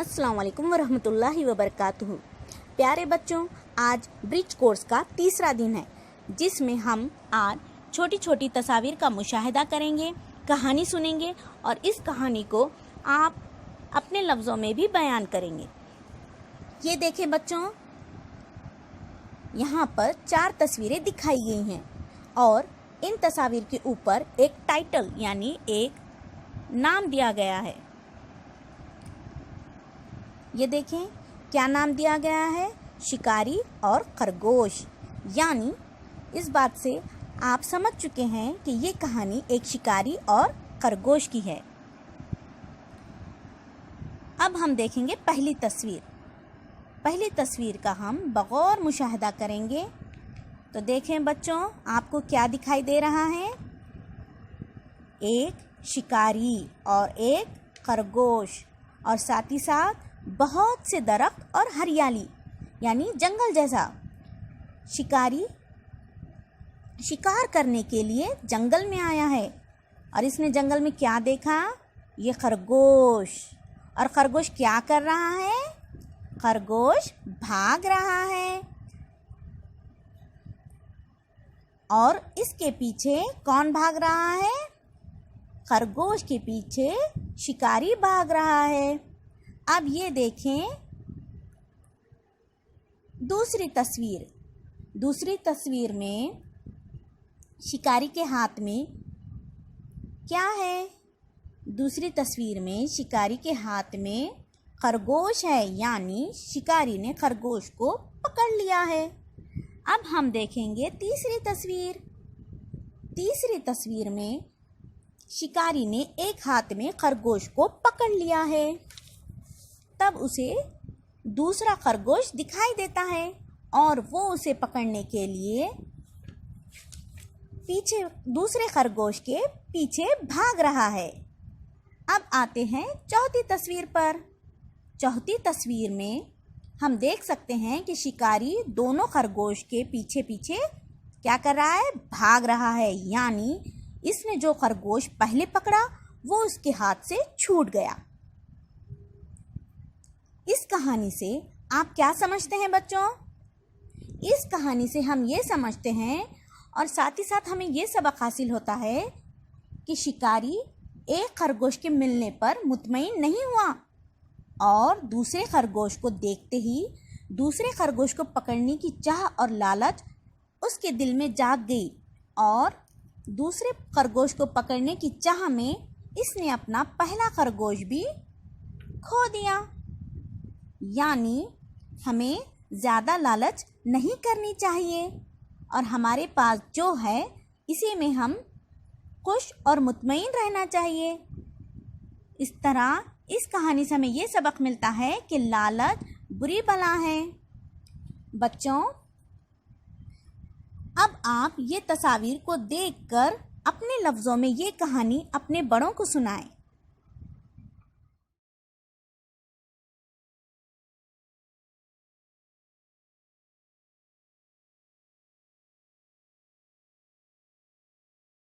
अस्सलाम वालेकुम वरहमतुल्लाहि वबरकातुहू। प्यारे बच्चों, आज ब्रिज कोर्स का तीसरा दिन है जिसमें हम आज छोटी छोटी तस्वीर का मुशाहिदा करेंगे, कहानी सुनेंगे और इस कहानी को आप अपने लफ्ज़ों में भी बयान करेंगे। ये देखें बच्चों, यहाँ पर 4 तस्वीरें दिखाई गई हैं और इन तस्वीर के ऊपर एक टाइटल यानी एक नाम दिया गया है। ये देखें क्या नाम दिया गया है, शिकारी और खरगोश। यानी इस बात से आप समझ चुके हैं कि ये कहानी एक शिकारी और खरगोश की है। अब हम देखेंगे पहली तस्वीर। पहली तस्वीर का हम बगौर मुशाहिदा करेंगे। तो देखें बच्चों, आपको क्या दिखाई दे रहा है? एक शिकारी और एक खरगोश और साथ ही साथ बहुत से दरख्त और हरियाली यानी जंगल जैसा। शिकारी शिकार करने के लिए जंगल में आया है और इसने जंगल में क्या देखा? ये खरगोश। और खरगोश क्या कर रहा है? खरगोश भाग रहा है। और इसके पीछे कौन भाग रहा है? खरगोश के पीछे शिकारी भाग रहा है। अब ये देखें दूसरी तस्वीर। दूसरी तस्वीर में शिकारी के हाथ में क्या है? दूसरी तस्वीर में शिकारी के हाथ में खरगोश है, यानी शिकारी ने खरगोश को पकड़ लिया है। अब हम देखेंगे तीसरी तस्वीर। तीसरी तस्वीर में शिकारी ने एक हाथ में खरगोश को पकड़ लिया है। तब उसे दूसरा खरगोश दिखाई देता है और वो उसे पकड़ने के लिए पीछे दूसरे खरगोश के पीछे भाग रहा है। अब आते हैं चौथी तस्वीर पर। चौथी तस्वीर में हम देख सकते हैं कि शिकारी दोनों खरगोश के पीछे पीछे क्या कर रहा है? भाग रहा है। यानी इसने जो खरगोश पहले पकड़ा वो उसके हाथ से छूट गया। इस कहानी से आप क्या समझते हैं बच्चों? इस कहानी से हम ये समझते हैं और साथ ही साथ हमें ये सबक हासिल होता है कि शिकारी एक खरगोश के मिलने पर मुतमईन नहीं हुआ और दूसरे खरगोश को देखते ही दूसरे खरगोश को पकड़ने की चाह और लालच उसके दिल में जाग गई और दूसरे खरगोश को पकड़ने की चाह में इसने अपना पहला खरगोश भी खो दिया। यानी हमें ज़्यादा लालच नहीं करनी चाहिए और हमारे पास जो है इसी में हम खुश और मुतमईन रहना चाहिए। इस तरह इस कहानी से हमें ये सबक मिलता है कि लालच बुरी बला है। बच्चों, अब आप ये तस्वीर को देखकर अपने लफ्ज़ों में ये कहानी अपने बड़ों को सुनाएं।